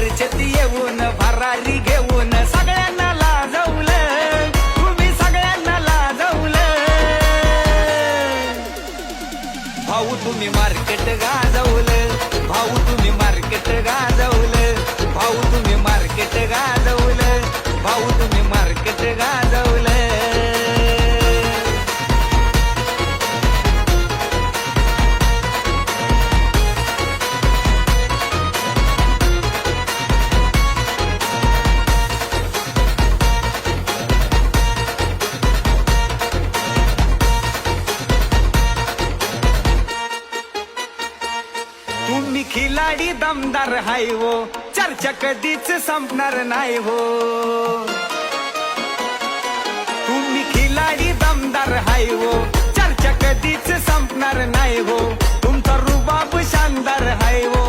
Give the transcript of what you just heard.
चर्चेत येऊन भरारी घेऊन सगळ्यांना लाजवलं, तुम्ही सगळ्यांना लाजवलं. भाऊ तुम्ही मार्केट गाजवलं, भाऊ तुम्ही मार्केट गाजवलं, भाऊ तुम्ही मार्केट गाजवलं, भाऊ तुम्ही मार्केट गाजवलं. तुम्ही खिलाडी दमदार हाय हो, चर्चा कधीच संपणार नाही हो. तुम्ही खिलाडी दमदार हाय हो, चर्चा कधीच संपणार नाही हो. तुमचा रुबाब शानदार हाय हो.